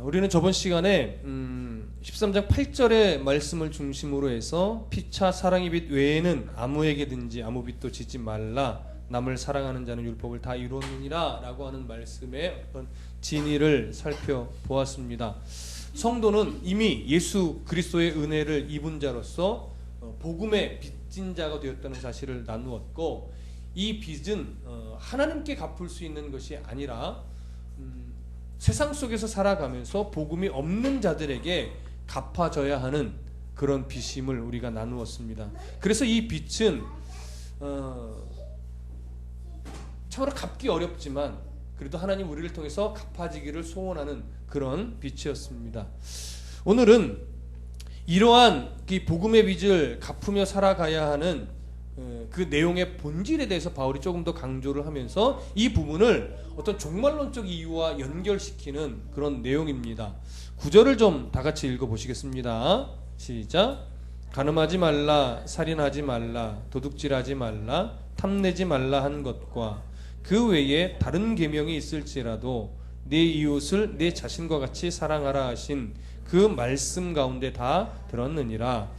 우리는 저번 시간에 13장 8절의 말씀을 중심으로 해서 피차 사랑의 빛 외에는 아무에게든지 아무 빛도 짓지 말라, 남을 사랑하는 자는 율법을 다 이루느니라 라고 하는 말씀의 어떤 진의를 살펴보았습니다. 성도는 이미 예수 그리스도의 은혜를 입은 자로서 복음의 빚진 자가 되었다는 사실을 나누었고, 이 빚은 하나님께 갚을 수 있는 것이 아니라 세상 속에서 살아가면서 복음이 없는 자들에게 갚아져야 하는 그런 빚임을 우리가 나누었습니다. 그래서 이 빚은 참으로 갚기 어렵지만 그래도 하나님 우리를 통해서 갚아지기를 소원하는 그런 빚이었습니다. 오늘은 이러한 이 복음의 빚을 갚으며 살아가야 하는 그 내용의 본질에 대해서 바울이 조금 더 강조를 하면서 이 부분을 어떤 종말론적 이유와 연결시키는 그런 내용입니다. 9절을 좀 다 같이 읽어보시겠습니다. 시작. 간음하지 말라, 살인하지 말라, 도둑질하지 말라, 탐내지 말라 한 것과 그 외에 다른 계명이 있을지라도 내 이웃을 내 자신과 같이 사랑하라 하신 그 말씀 가운데 다 들었느니라.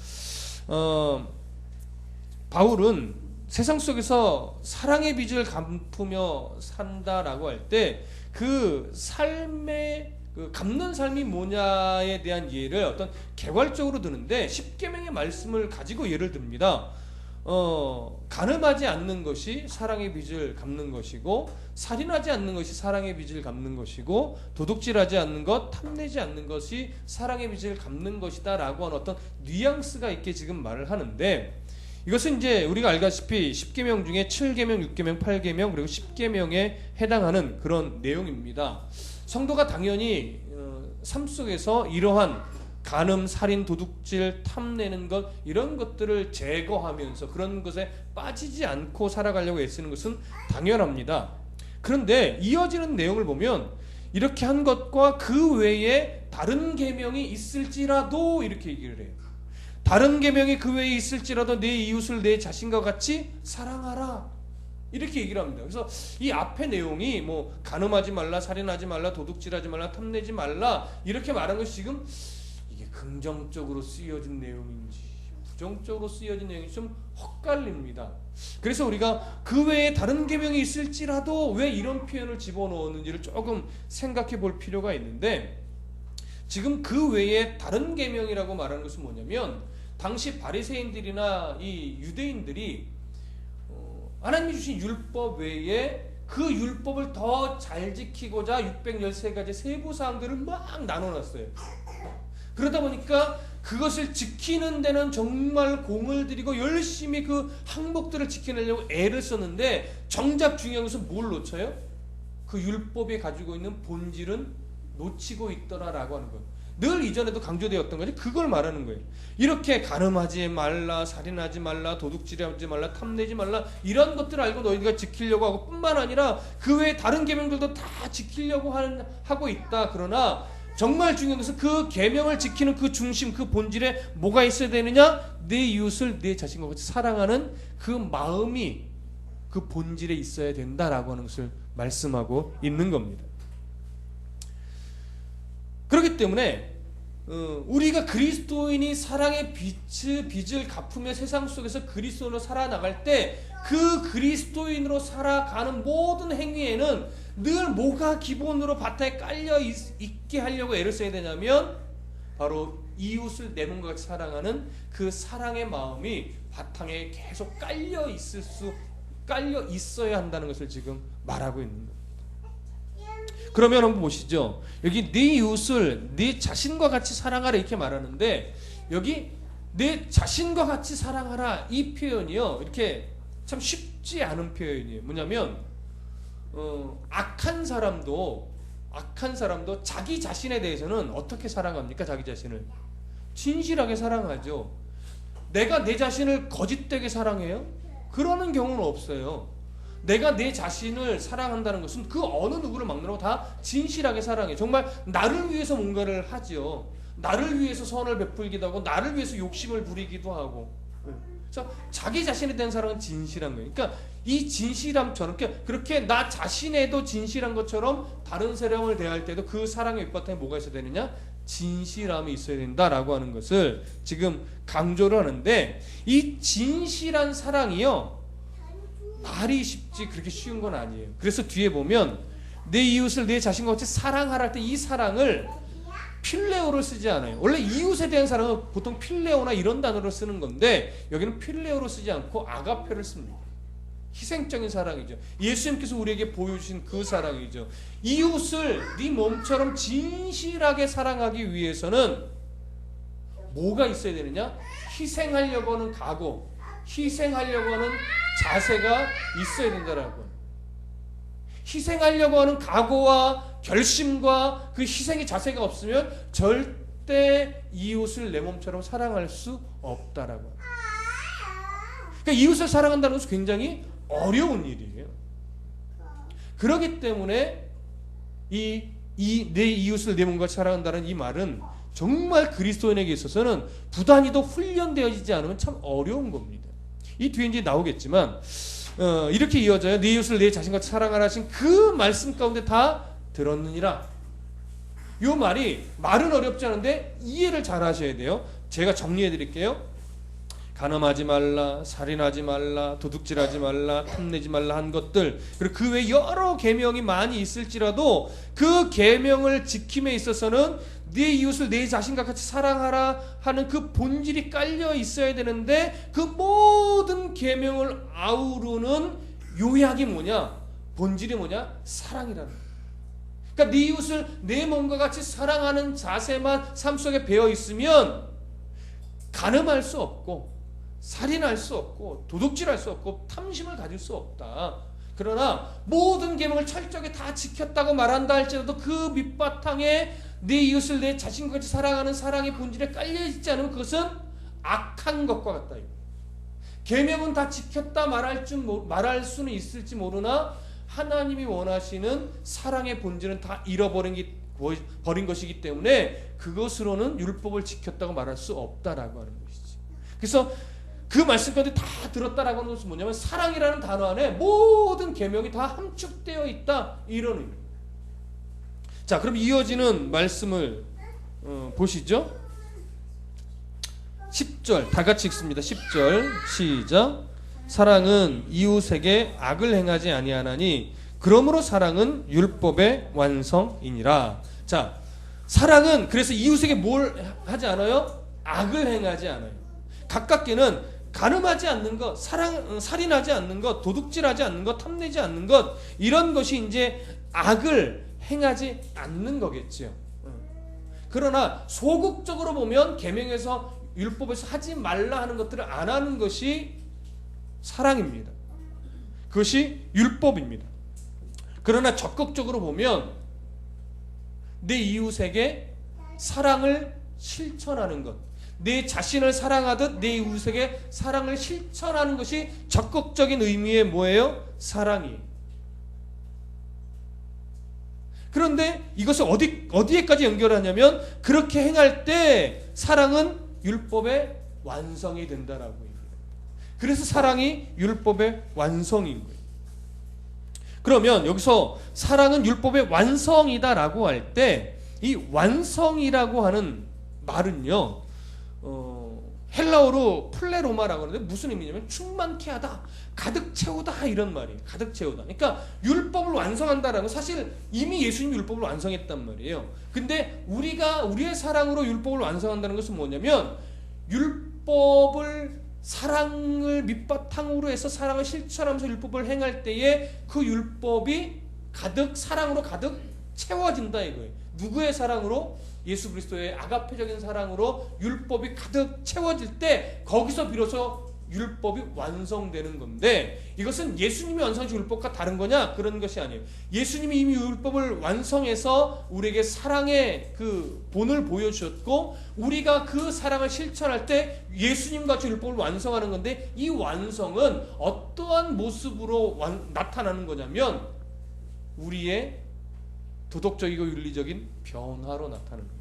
바울은 세상 속에서 사랑의 빚을 갚으며 산다라고 할 때 그 삶의 갚는 삶이 뭐냐에 대한 예를 어떤 개괄적으로 드는데 십계명의 말씀을 가지고 예를 듭니다. 간음하지 않는 것이 사랑의 빚을 갚는 것이고, 살인하지 않는 것이 사랑의 빚을 갚는 것이고, 도둑질하지 않는 것, 탐내지 않는 것이 사랑의 빚을 갚는 것이다 라고 하는 어떤 뉘앙스가 있게 지금 말을 하는데, 이것은 이제 우리가 알다시피 10계명 중에 7계명, 6계명, 8계명 그리고 10계명에 해당하는 그런 내용입니다. 성도가 당연히 삶 속에서 이러한 간음, 살인, 도둑질, 탐내는 것 이런 것들을 제거하면서 그런 것에 빠지지 않고 살아가려고 애쓰는 것은 당연합니다. 그런데 이어지는 내용을 보면 이렇게 한 것과 그 외에 다른 계명이 있을지라도 이렇게 얘기를 해요. 다른 계명이 그 외에 있을지라도 내 이웃을 내 자신과 같이 사랑하라 이렇게 얘기를 합니다. 그래서 이 앞의 내용이 뭐 간음하지 말라, 살인하지 말라, 도둑질하지 말라, 탐내지 말라 이렇게 말한 것이 지금 이게 긍정적으로 쓰여진 내용인지 부정적으로 쓰여진 내용인지 좀 헛갈립니다. 그래서 우리가 그 외에 다른 계명이 있을지라도 왜 이런 표현을 집어넣었는지를 조금 생각해 볼 필요가 있는데, 지금 그 외에 다른 계명이라고 말하는 것은 뭐냐면, 당시 바리새인들이나 이 유대인들이 하나님이 주신 율법 외에 그 율법을 더 잘 지키고자 613가지 세부 사항들을 막 나눠놨어요. 그러다 보니까 그것을 지키는 데는 정말 공을 들이고 열심히 그 항목들을 지켜내려고 애를 썼는데, 정작 중요한 것은 뭘 놓쳐요? 그 율법이 가지고 있는 본질은 놓치고 있더라라고 하는 거예요. 늘 이전에도 강조되었던 거지, 그걸 말하는 거예요. 이렇게 간음하지 말라, 살인하지 말라, 도둑질하지 말라, 탐내지 말라 이런 것들을 알고 너희가 지키려고 하고 뿐만 아니라 그 외에 다른 계명들도 다 지키려고 하고 있다. 그러나 정말 중요한 것은 그 계명을 지키는 그 중심, 그 본질에 뭐가 있어야 되느냐? 내 이웃을 내 자신과 같이 사랑하는 그 마음이 그 본질에 있어야 된다라고 하는 것을 말씀하고 있는 겁니다. 그렇기 때문에 우리가 그리스도인이 사랑의 빚을 갚으며 세상 속에서 그리스도인으로 살아나갈 때 그 그리스도인으로 살아가는 모든 행위에는 늘 뭐가 기본으로 바탕에 깔려 있게 하려고 애를 써야 되냐면, 바로 이웃을 내 몸과 같이 사랑하는 그 사랑의 마음이 바탕에 계속 깔려 있어야 한다는 것을 지금 말하고 있는 거예요. 그러면 한번 보시죠. 여기 네 이웃을 네 자신과 같이 사랑하라 이렇게 말하는데, 여기 내 자신과 같이 사랑하라 이 표현이요, 이렇게 참 쉽지 않은 표현이에요. 뭐냐면 악한 사람도 자기 자신에 대해서는 어떻게 사랑합니까? 자기 자신을 진실하게 사랑하죠. 내가 내 자신을 거짓되게 사랑해요? 그러는 경우는 없어요. 내가 내 자신을 사랑한다는 것은 그 어느 누구를 막느라고 다 진실하게 사랑해. 정말 나를 위해서 뭔가를 하죠. 나를 위해서 선을 베풀기도 하고 나를 위해서 욕심을 부리기도 하고. 그래서 자기 자신에 대한 사랑은 진실한 거예요. 그러니까 이 진실함처럼 그렇게 나 자신에도 진실한 것처럼 다른 사람을 대할 때도 그 사랑의 밑바탕에 뭐가 있어야 되느냐? 진실함이 있어야 된다라고 하는 것을 지금 강조를 하는데, 이 진실한 사랑이요, 말이 쉽지 그렇게 쉬운 건 아니에요. 그래서 뒤에 보면 내 이웃을 내 자신과 같이 사랑하라 할 때 이 사랑을 필레오를 쓰지 않아요. 원래 이웃에 대한 사랑은 보통 필레오나 이런 단어로 쓰는 건데 여기는 필레오로 쓰지 않고 아가페를 씁니다. 희생적인 사랑이죠. 예수님께서 우리에게 보여주신 그 사랑이죠. 이웃을 네 몸처럼 진실하게 사랑하기 위해서는 뭐가 있어야 되느냐? 희생하려고 하는 각오, 희생하려고 하는 자세가 있어야 된다라고. 희생하려고 하는 각오와 결심과 그 희생의 자세가 없으면 절대 이웃을 내 몸처럼 사랑할 수 없다라고. 그러니까 이웃을 사랑한다는 것은 굉장히 어려운 일이에요. 그렇기 때문에 내 이웃을 내 몸과 사랑한다는 이 말은 정말 그리스도인에게 있어서는 부단히도 훈련되어지지 않으면 참 어려운 겁니다. 이 뒤에 이제 나오겠지만 이렇게 이어져요. 네 이웃을 내 자신같이 사랑하라 하신 그 말씀 가운데 다 들었느니라. 이 말은 어렵지 않은데 이해를 잘 하셔야 돼요. 제가 정리해 드릴게요. 간음하지 말라, 살인하지 말라, 도둑질하지 말라, 탐내지 말라 한 것들, 그리고 그 외 여러 계명이 많이 있을지라도 그 계명을 지킴에 있어서는 네 이웃을 내 자신과 같이 사랑하라 하는 그 본질이 깔려 있어야 되는데, 그 모든 계명을 아우르는 요약이 뭐냐? 본질이 뭐냐? 사랑이라는 거예요. 그러니까 네 이웃을 내 몸과 같이 사랑하는 자세만 삶 속에 배어 있으면 간음할 수 없고, 살인할 수 없고, 도둑질할 수 없고, 탐심을 가질 수 없다. 그러나 모든 계명을 철저하게 다 지켰다고 말한다 할지라도 그 밑바탕에 내 이웃을 내 자신과 같이 사랑하는 사랑의 본질에 깔려있지 않으면 그것은 악한 것과 같다. 계명은 다 지켰다 말할 수는 있을지 모르나 하나님이 원하시는 사랑의 본질은 다 잃어버린 것이기 때문에 그것으로는 율법을 지켰다고 말할 수 없다라고 하는 것이지. 그래서 그 말씀까지 다 들었다라고 하는 것은 뭐냐면 사랑이라는 단어 안에 모든 계명이 다 함축되어 있다, 이런 의미. 자, 그럼 이어지는 말씀을 보시죠. 10절 다 같이 읽습니다. 10절 시작. 사랑은 이웃에게 악을 행하지 아니하나니 그러므로 사랑은 율법의 완성이니라. 자, 사랑은 그래서 이웃에게 뭘 하지 않아요? 악을 행하지 않아요. 가깝게는 간음하지 않는 것, 살인하지 않는 것, 도둑질하지 않는 것, 탐내지 않는 것, 이런 것이 이제 악을 행하지 않는 거겠죠. 그러나 소극적으로 보면 계명에서 율법에서 하지 말라 하는 것들을 안 하는 것이 사랑입니다. 그것이 율법입니다. 그러나 적극적으로 보면 내 이웃에게 사랑을 실천하는 것, 내 자신을 사랑하듯 내 이웃에게 사랑을 실천하는 것이 적극적인 의미의 뭐예요? 사랑이에요. 그런데 이것을 어디에까지 연결하냐면 그렇게 행할 때 사랑은 율법의 완성이 된다라고 얘기해요. 그래서 사랑이 율법의 완성인 거예요. 그러면 여기서 사랑은 율법의 완성이다라고 할 때 이 완성이라고 하는 말은요, 헬라어로 플레로마라고 하는데 무슨 의미냐면 충만케 하다, 가득 채우다, 이런 말이에요. 가득 채우다. 그러니까 율법을 완성한다라는 건 사실 이미 예수님이 율법을 완성했단 말이에요. 근데 우리가 우리의 사랑으로 율법을 완성한다는 것은 뭐냐면 율법을 사랑을 밑바탕으로 해서 사랑을 실천하면서 율법을 행할 때에 그 율법이 사랑으로 가득 채워진다 이거예요. 누구의 사랑으로? 예수 그리스도의 아가페적인 사랑으로 율법이 가득 채워질 때 거기서 비로소 율법이 완성되는 건데, 이것은 예수님이 완성하신 율법과 다른 거냐? 그런 것이 아니에요. 예수님이 이미 율법을 완성해서 우리에게 사랑의 그 본을 보여주셨고 우리가 그 사랑을 실천할 때 예수님같이 율법을 완성하는 건데, 이 완성은 어떠한 모습으로 나타나는 거냐면 우리의 도덕적이고 윤리적인 변화로 나타나는 거예요.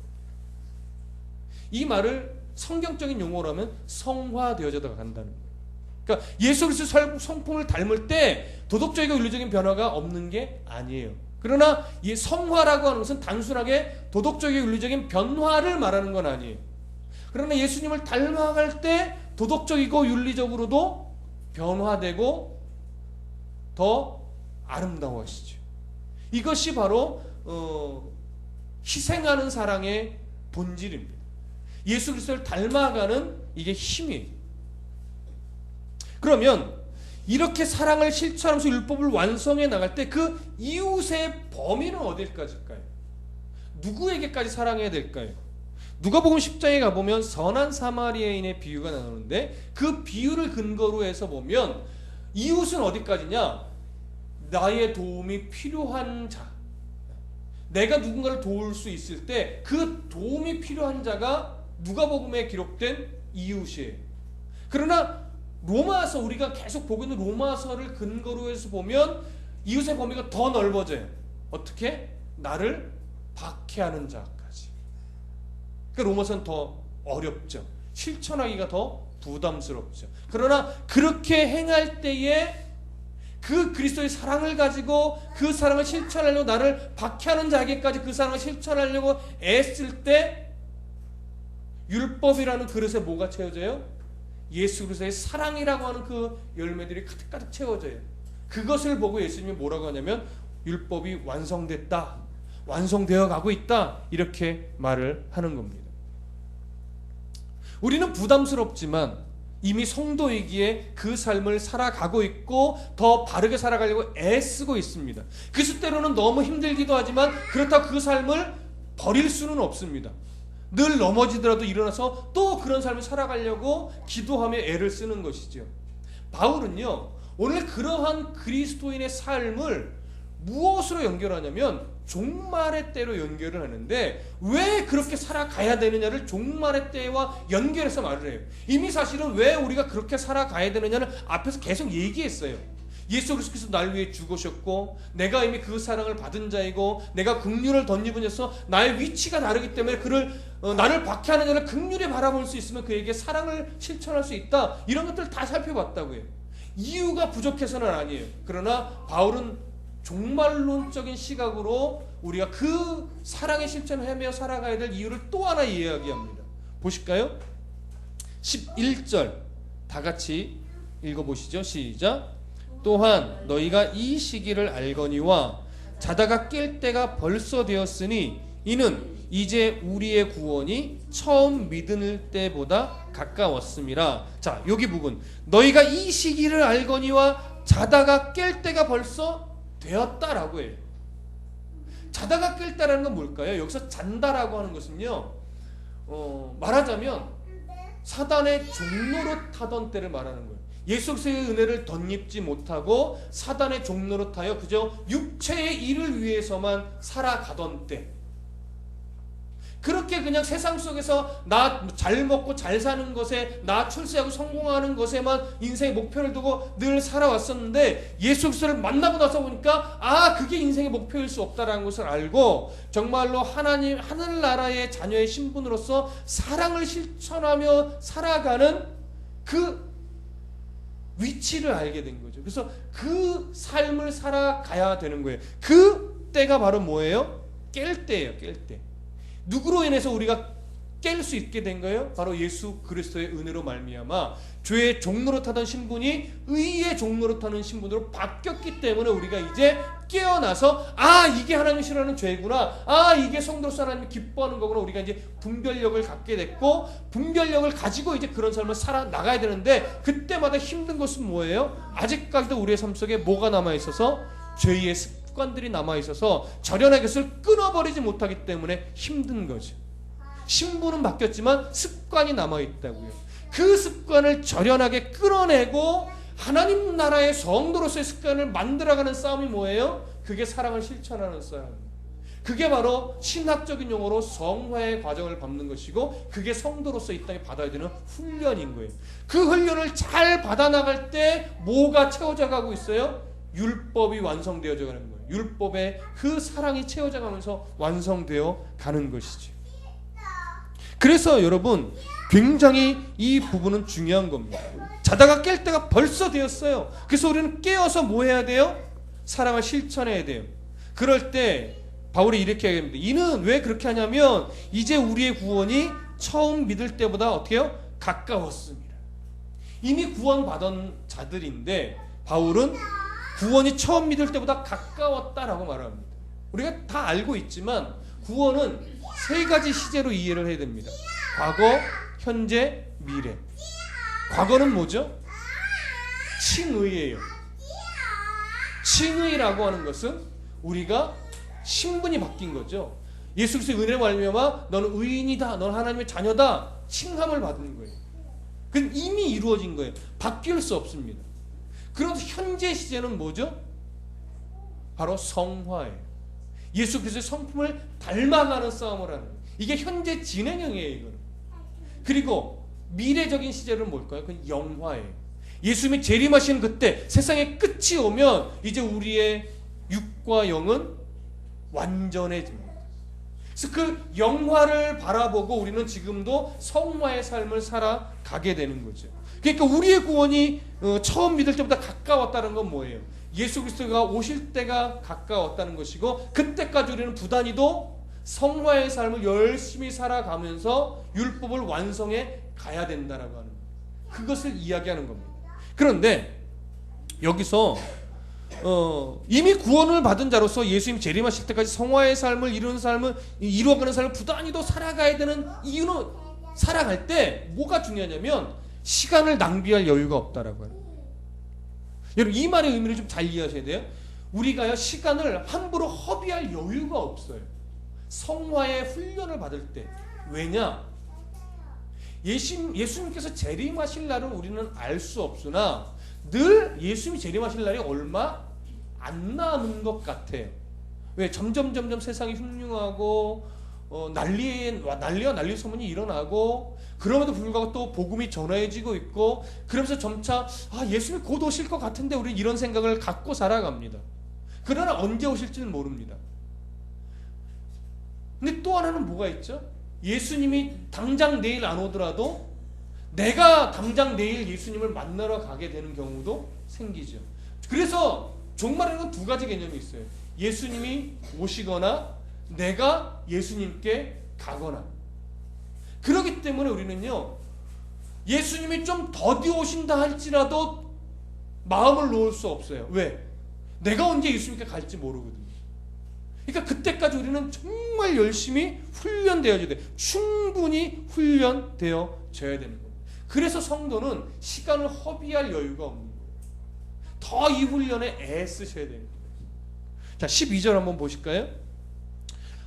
이 말을 성경적인 용어로 하면 성화되어져가 간다는 거예요. 그러니까 예수 그리스도의 성품을 닮을 때 도덕적이고 윤리적인 변화가 없는 게 아니에요. 그러나 이 성화라고 하는 것은 단순하게 도덕적이고 윤리적인 변화를 말하는 건 아니에요. 그러나 예수님을 닮아갈 때 도덕적이고 윤리적으로도 변화되고 더 아름다워지죠. 이것이 바로 희생하는 사랑의 본질입니다. 예수 그리스도를 닮아가는 이게 힘이에요. 그러면 이렇게 사랑을 실천하면서 율법을 완성해 나갈 때 그 이웃의 범위는 어디까지일까요? 누구에게까지 사랑해야 될까요? 누가복음 10장에 가보면 선한 사마리아인의 비유가 나오는데 그 비유를 근거로 해서 보면 이웃은 어디까지냐? 나의 도움이 필요한 자, 내가 누군가를 도울 수 있을 때 그 도움이 필요한 자가 누가복음에 기록된 이웃이에요. 그러나 로마서, 우리가 계속 보고 있는 로마서를 근거로 해서 보면 이웃의 범위가 더 넓어져요. 어떻게? 나를 박해하는 자까지. 그러니까 로마서는 더 어렵죠. 실천하기가 더 부담스럽죠. 그러나 그렇게 행할 때에 그 그리스도의 사랑을 가지고 그 사랑을 실천하려고 나를 박해하는 자에게까지 그 사랑을 실천하려고 애쓸 때 율법이라는 그릇에 뭐가 채워져요? 예수 그리스도의 사랑이라고 하는 그 열매들이 가득가득 채워져요. 그것을 보고 예수님이 뭐라고 하냐면 율법이 완성됐다, 완성되어 가고 있다, 이렇게 말을 하는 겁니다. 우리는 부담스럽지만 이미 성도이기에 그 삶을 살아가고 있고 더 바르게 살아가려고 애쓰고 있습니다. 그래서 때로는 너무 힘들기도 하지만 그렇다고 그 삶을 버릴 수는 없습니다. 늘 넘어지더라도 일어나서 또 그런 삶을 살아가려고 기도하며 애를 쓰는 것이죠. 바울은요, 오늘 그러한 그리스도인의 삶을 무엇으로 연결하냐면 종말의 때로 연결을 하는데, 왜 그렇게 살아가야 되느냐를 종말의 때와 연결해서 말을 해요. 이미 사실은 왜 우리가 그렇게 살아가야 되느냐는 앞에서 계속 얘기했어요. 예수 그리스도께서 날 위해 죽으셨고 내가 이미 그 사랑을 받은 자이고 내가 긍휼을 덧입은 자서 나의 위치가 다르기 때문에 나를 박해하는 자를 긍휼히 바라볼 수 있으면 그에게 사랑을 실천할 수 있다. 이런 것들을 다 살펴봤다고요. 이유가 부족해서는 아니에요. 그러나 바울은 종말론적인 시각으로 우리가 그 사랑의 실천을 하며 살아가야 될 이유를 또 하나 이야기합니다. 보실까요? 11절 다 같이 읽어보시죠. 시작. 또한 너희가 이 시기를 알거니와 자다가 깰 때가 벌써 되었으니 이는 이제 우리의 구원이 처음 믿을 때보다 가까웠음이라. 자, 여기 부분, 너희가 이 시기를 알거니와 자다가 깰 때가 벌써 되었다라고 해요. 자다가 깰 때라는 건 뭘까요? 여기서 잔다라고 하는 것은요, 말하자면 사단의 종로로 타던 때를 말하는 거예요. 예수 그리스도의 은혜를 덧입지 못하고 사단의 종로로 타여 그저 육체의 일을 위해서만 살아가던 때, 그렇게 그냥 세상 속에서 나 잘 먹고 잘 사는 것에, 나 출세하고 성공하는 것에만 인생의 목표를 두고 늘 살아왔었는데 예수 그리스도를 만나고 나서 보니까 그게 인생의 목표일 수 없다라는 것을 알고 정말로 하나님 하늘나라의 자녀의 신분으로서 사랑을 실천하며 살아가는 그 위치를 알게 된 거죠. 그래서 그 삶을 살아가야 되는 거예요. 그 때가 바로 뭐예요? 깰 때예요. 깰 때. 누구로 인해서 우리가 깰 수 있게 된 거예요? 바로 예수 그리스도의 은혜로 말미암아 죄의 종로로 타던 신분이 의의 종로로 타는 신분으로 바뀌었기 때문에 우리가 이제 깨어나서 이게 하나님이 싫어하는 죄구나, 이게 성도로서 하나님이 기뻐하는 거구나, 우리가 이제 분별력을 갖게 됐고 분별력을 가지고 이제 그런 삶을 살아나가야 되는데, 그때마다 힘든 것은 뭐예요? 아직까지도 우리의 삶 속에 뭐가 남아있어서? 죄의 습관들이 남아있어서 절연의 것을 끊어버리지 못하기 때문에 힘든 거죠. 신분은 바뀌었지만 습관이 남아있다고요. 그 습관을 절연하게 끊어내고 하나님 나라의 성도로서의 습관을 만들어가는 싸움이 뭐예요? 그게 사랑을 실천하는 싸움입니다. 그게 바로 신학적인 용어로 성화의 과정을 밟는 것이고, 그게 성도로서 이 땅에 받아야 되는 훈련인 거예요. 그 훈련을 잘 받아나갈 때 뭐가 채워져 가고 있어요? 율법이 완성되어져 가는 거예요. 율법의 그 사랑이 채워져 가면서 완성되어 가는 것이죠. 그래서 여러분 굉장히 이 부분은 중요한 겁니다. 자다가 깰 때가 벌써 되었어요. 그래서 우리는 깨어서 뭐 해야 돼요? 사랑을 실천해야 돼요. 그럴 때 바울이 이렇게 얘기합니다. 이는 왜 그렇게 하냐면 이제 우리의 구원이 처음 믿을 때보다 어떻게 해요? 가까웠습니다. 이미 구원받은 자들인데 바울은 구원이 처음 믿을 때보다 가까웠다라고 말합니다. 우리가 다 알고 있지만 구원은 세 가지 시제로 이해를 해야 됩니다. 과거, 현재, 미래. 과거는 뭐죠? 칭의예요. 칭의라고 하는 것은 우리가 신분이 바뀐 거죠. 예수 그리스도의 은혜로 말미암아 너는 의인이다, 너는 하나님의 자녀다 칭함을 받은 거예요. 그건 이미 이루어진 거예요. 바뀔 수 없습니다. 그런데 현재 시제는 뭐죠? 바로 성화예요. 예수 그리스도의 성품을 닮아가는 싸움을 하는 거예요. 이게 현재 진행형이에요. 이거는. 그리고 미래적인 시제는 뭘까요? 그건 영화예요. 예수님이 재림하시는 그때 세상의 끝이 오면 이제 우리의 육과 영은 완전해집니다. 그래서 그 영화를 바라보고 우리는 지금도 성화의 삶을 살아가게 되는 거죠. 그러니까 우리의 구원이 처음 믿을 때보다 가까웠다는 건 뭐예요? 예수 그리스도가 오실 때가 가까웠다는 것이고 그때까지 우리는 부단히도 성화의 삶을 열심히 살아가면서 율법을 완성해 가야 된다라고 하는 그것을 이야기하는 겁니다. 그런데 여기서 이미 구원을 받은 자로서 예수님 재림하실 때까지 성화의 삶을 이루어가는 삶을 부단히도 살아가야 되는 이유는 살아갈 때 뭐가 중요하냐면 시간을 낭비할 여유가 없다라고 해요. 여러분 이 말의 의미를 좀 잘 이해하셔야 돼요. 우리가요 시간을 함부로 허비할 여유가 없어요. 성화의 훈련을 받을 때. 왜냐? 예수님께서 재림하실 날은 우리는 알 수 없으나 늘 예수님이 재림하실 날이 얼마 안 남은 것 같아요. 왜? 점점 세상이 흉흉하고 난리와 난리 소문이 일어나고 그럼에도 불구하고 또 복음이 전해지고 있고 그러면서 점차 예수님이 곧 오실 것 같은데 우리는 이런 생각을 갖고 살아갑니다. 그러나 언제 오실지는 모릅니다. 근데 또 하나는 뭐가 있죠? 예수님이 당장 내일 안 오더라도 내가 당장 내일 예수님을 만나러 가게 되는 경우도 생기죠. 그래서 종말에는 두 가지 개념이 있어요. 예수님이 오시거나 내가 예수님께 가거나. 그렇기 때문에 우리는요 예수님이 좀 더디 오신다 할지라도 마음을 놓을 수 없어요. 왜? 내가 언제 예수님께 갈지 모르거든요. 그러니까 그때까지 우리는 정말 열심히 훈련되어져야 돼요. 충분히 훈련되어져야 되는 거예요. 그래서 성도는 시간을 허비할 여유가 없는 거예요. 더 이 훈련에 애쓰셔야 되는 거예요. 자, 12절 한번 보실까요?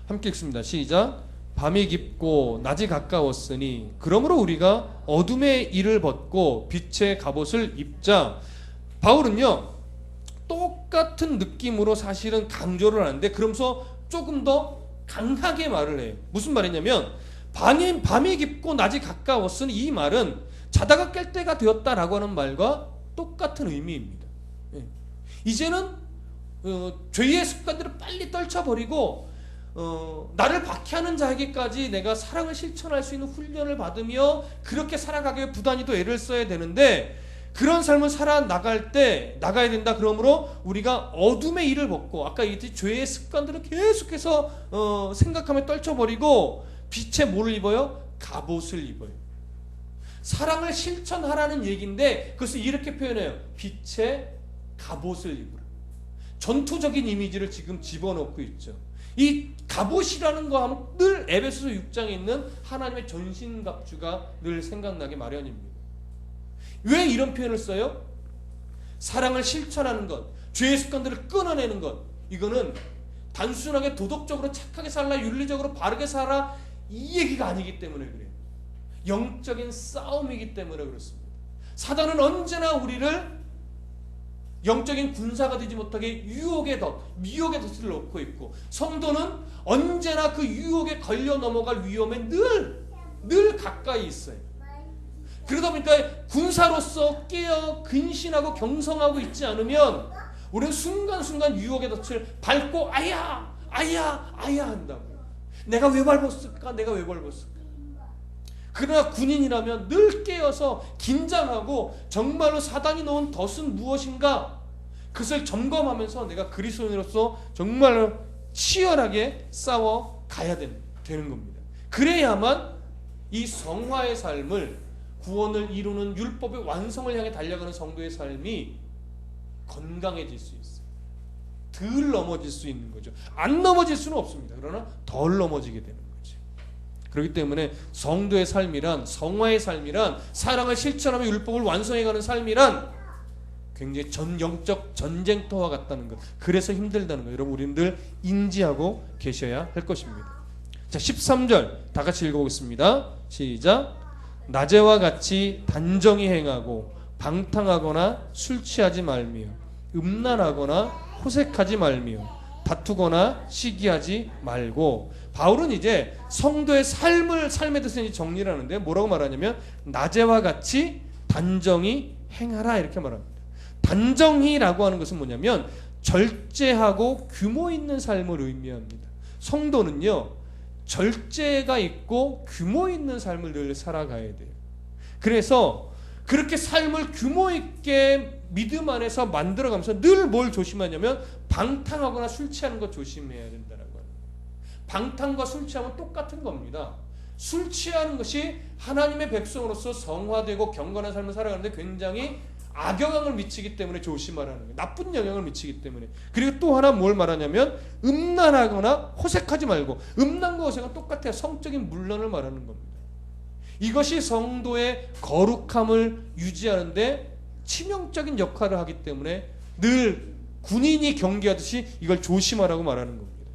함께 읽습니다. 시작. 밤이 깊고 낮이 가까웠으니 그러므로 우리가 어둠의 일을 벗고 빛의 갑옷을 입자. 바울은요 똑같은 느낌으로 사실은 강조를 하는데 그러면서 조금 더 강하게 말을 해요. 무슨 말이냐면 밤이 깊고 낮이 가까웠으니 이 말은 자다가 깰 때가 되었다라고 하는 말과 똑같은 의미입니다. 이제는 죄의 습관들을 빨리 떨쳐버리고 나를 박해하는 자에게까지 내가 사랑을 실천할 수 있는 훈련을 받으며 그렇게 살아가기에 부단히도 애를 써야 되는데 그런 삶을 살아나가야 된다. 그러므로 우리가 어둠의 일을 벗고 아까 얘기했듯이 죄의 습관들을 계속해서 생각하며 떨쳐버리고 빛에 뭐를 입어요? 갑옷을 입어요. 사랑을 실천하라는 얘기인데 그것을 이렇게 표현해요. 빛의 갑옷을 입으라. 전투적인 이미지를 지금 집어넣고 있죠. 이 갑옷이라는 거 하면 늘 에베소서 6장에 있는 하나님의 전신갑주가 늘 생각나게 마련입니다. 왜 이런 표현을 써요? 사랑을 실천하는 것, 죄의 습관들을 끊어내는 것, 이거는 단순하게 도덕적으로 착하게 살라, 윤리적으로 바르게 살아 이 얘기가 아니기 때문에 그래요. 영적인 싸움이기 때문에 그렇습니다. 사단은 언제나 우리를 영적인 군사가 되지 못하게 미혹의 덫을 놓고 있고 성도는 언제나 그 유혹에 걸려 넘어갈 위험에 늘 가까이 있어요. 그러다 보니까 군사로서 깨어 근신하고 경성하고 있지 않으면 우리는 순간순간 유혹의 덫을 밟고 아야 한다고. 내가 왜 밟았을까? 그러나 군인이라면 늘 깨어서 긴장하고 정말로 사단이 놓은 덫은 무엇인가 그것을 점검하면서 내가 그리스도인으로서 정말로 치열하게 싸워 가야 되는 겁니다. 그래야만 이 성화의 삶을, 구원을 이루는 율법의 완성을 향해 달려가는 성도의 삶이 건강해질 수 있어요. 덜 넘어질 수 있는 거죠. 안 넘어질 수는 없습니다. 그러나 덜 넘어지게 되는 거죠. 그렇기 때문에 성도의 삶이란, 성화의 삶이란, 사랑을 실천하며 율법을 완성해가는 삶이란 굉장히 영적 전쟁터와 같다는 것, 그래서 힘들다는 것, 여러분 우리들 인지하고 계셔야 할 것입니다. 자, 13절 다 같이 읽어보겠습니다. 시작. 낮에와 같이 단정히 행하고 방탕하거나 술 취하지 말며 음란하거나 호색하지 말며 다투거나 시기하지 말고. 바울은 이제 성도의 삶에 대해서 정리를 하는데 뭐라고 말하냐면 낮에와 같이 단정히 행하라 이렇게 말합니다. 단정히라고 하는 것은 뭐냐면 절제하고 규모 있는 삶을 의미합니다. 성도는요 절제가 있고 규모 있는 삶을 늘 살아가야 돼요. 그래서 그렇게 삶을 규모 있게 믿음 안에서 만들어가면서 늘 뭘 조심하냐면 방탕하거나 술 취하는 것 조심해야 된다는 거예요. 방탕과 술 취하면 똑같은 겁니다. 술 취하는 것이 하나님의 백성으로서 성화되고 경건한 삶을 살아가는데 굉장히 악영향을 미치기 때문에 조심하라는 거예요. 나쁜 영향을 미치기 때문에. 그리고 또 하나 뭘 말하냐면 음란하거나 호색하지 말고. 음란과 호색은 똑같아요. 성적인 문란을 말하는 겁니다. 이것이 성도의 거룩함을 유지하는데 치명적인 역할을 하기 때문에 늘 군인이 경계하듯이 이걸 조심하라고 말하는 겁니다.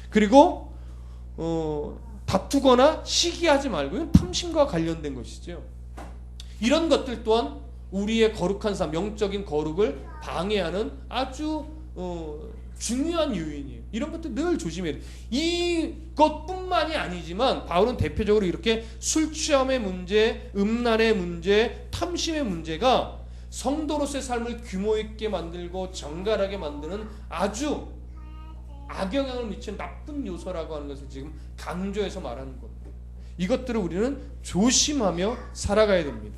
그리고 다투거나 시기하지 말고, 이건 탐심과 관련된 것이죠. 이런 것들 또한 우리의 거룩한 삶, 영적인 거룩을 방해하는 아주 중요한 요인이에요. 이런 것들 늘 조심해야 돼요. 이것뿐만이 아니지만 바울은 대표적으로 이렇게 술 취함의 문제, 음란의 문제, 탐심의 문제가 성도로서의 삶을 규모 있게 만들고 정갈하게 만드는 아주 악영향을 미치는 나쁜 요소라고 하는 것을 지금 강조해서 말하는 겁니다. 이것들을 우리는 조심하며 살아가야 됩니다.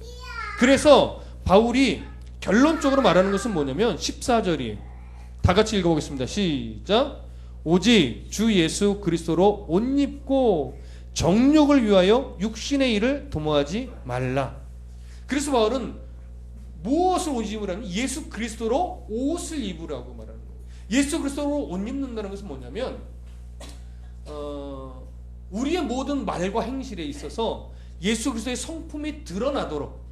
그래서 바울이 결론적으로 말하는 것은 뭐냐면 14절이에요. 다 같이 읽어보겠습니다. 시작. 오직 주 예수 그리스도로 옷 입고 정욕을 위하여 육신의 일을 도모하지 말라. 그래서 바울은 무엇을 옷 입으라면 예수 그리스도로 옷을 입으라고 말하는 거예요. 예수 그리스도로 옷 입는다는 것은 뭐냐면 우리의 모든 말과 행실에 있어서 예수 그리스도의 성품이 드러나도록,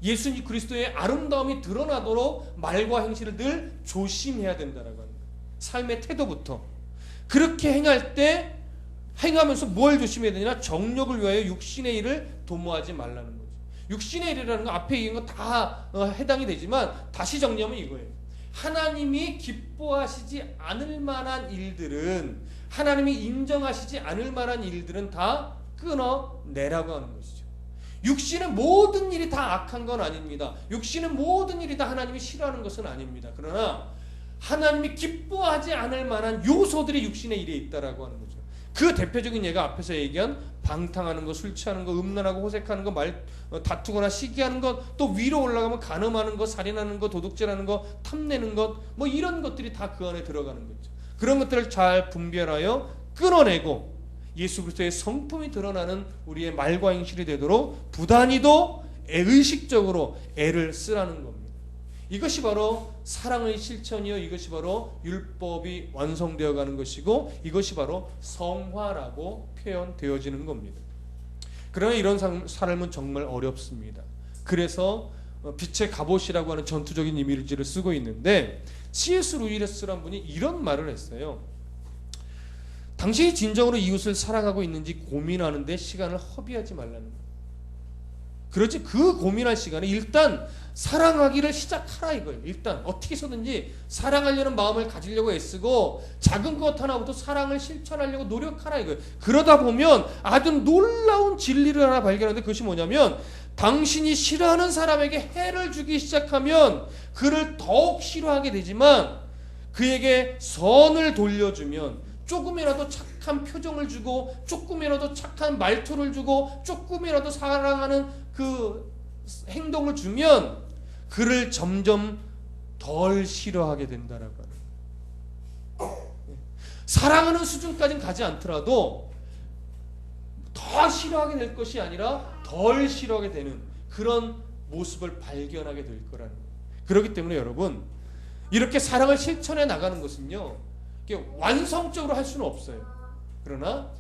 예수 그리스도의 아름다움이 드러나도록 말과 행실을 늘 조심해야 된다라고 합니다. 삶의 태도부터. 그렇게 행할 때 행하면서 뭘 조심해야 되냐? 정욕을 위하여 육신의 일을 도모하지 말라는 거죠. 육신의 일이라는 거 앞에 얘기한 거 다 해당이 되지만 다시 정리하면 이거예요. 하나님이 기뻐하시지 않을 만한 일들은, 하나님이 인정하시지 않을 만한 일들은 다 끊어내라고 하는 것이죠. 육신의 모든 일이 다 악한 건 아닙니다. 육신의 모든 일이 다 하나님이 싫어하는 것은 아닙니다. 그러나 하나님이 기뻐하지 않을 만한 요소들이 육신의 일에 있다라고 하는 거죠. 그 대표적인 예가 앞에서 얘기한 방탕하는 거, 술 취하는 거, 음란하고 호색하는 거, 다투거나 시기하는 것, 또 위로 올라가면 간음하는 거, 살인하는 거, 도둑질하는 거, 탐내는 것, 뭐 이런 것들이 다 그 안에 들어가는 거죠. 그런 것들을 잘 분별하여 끊어내고 예수 그리스도의 성품이 드러나는 우리의 말과 행실이 되도록 부단히도 의식적으로 애를 쓰라는 겁니다. 이것이 바로 사랑의 실천이요, 이것이 바로 율법이 완성되어 가는 것이고, 이것이 바로 성화라고 표현되어지는 겁니다. 그러나 이런 삶은 정말 어렵습니다. 그래서 빛의 갑옷이라고 하는 전투적인 이미지를 쓰고 있는데, C.S. 루이스라는 분이 이런 말을 했어요. 당신이 진정으로 이웃을 사랑하고 있는지 고민하는데 시간을 허비하지 말라는 거예요. 그렇지, 그 고민할 시간에 일단 사랑하기를 시작하라 이거예요. 일단 어떻게 해서든지 사랑하려는 마음을 가지려고 애쓰고 작은 것 하나부터 사랑을 실천하려고 노력하라 이거예요. 그러다 보면 아주 놀라운 진리를 하나 발견하는데, 그것이 뭐냐면 당신이 싫어하는 사람에게 해를 주기 시작하면 그를 더욱 싫어하게 되지만, 그에게 선을 돌려주면, 조금이라도 착한 착한 표정을 주고 조금이라도 착한 말투를 주고 조금이라도 사랑하는 그 행동을 주면 그를 점점 덜 싫어하게 된다라고 하는. 사랑하는 수준까지는 가지 않더라도 더 싫어하게 될 것이 아니라 덜 싫어하게 되는 그런 모습을 발견하게 될 거라는 거예요. 그렇기 때문에 여러분, 이렇게 사랑을 실천해 나가는 것은요, 이게 완성적으로 할 수는 없어요. 그러나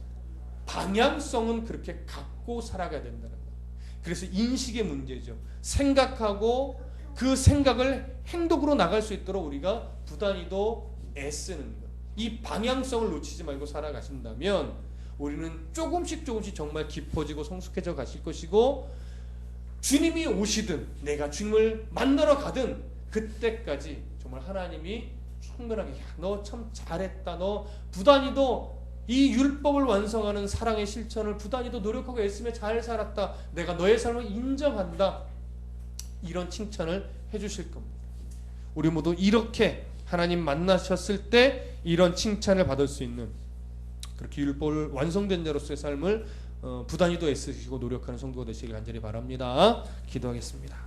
방향성은 그렇게 갖고 살아가야 된다는 거예요. 그래서 인식의 문제죠. 생각하고 그 생각을 행동으로 나갈 수 있도록 우리가 부단히도 애쓰는 것. 이 방향성을 놓치지 말고 살아가신다면 우리는 조금씩 정말 깊어지고 성숙해져 가실 것이고, 주님이 오시든 내가 주님을 만나러 가든 그때까지 정말 하나님이 충분하게 너 참 잘했다, 너 부단히도 이 율법을 완성하는 사랑의 실천을 부단히도 노력하고 애쓰며 잘 살았다, 내가 너의 삶을 인정한다, 이런 칭찬을 해주실 겁니다. 우리 모두 이렇게 하나님 만나셨을 때 이런 칭찬을 받을 수 있는, 그렇게 율법을 완성된 자로서의 삶을 부단히도 애쓰시고 노력하는 성도가 되시길 간절히 바랍니다. 기도하겠습니다.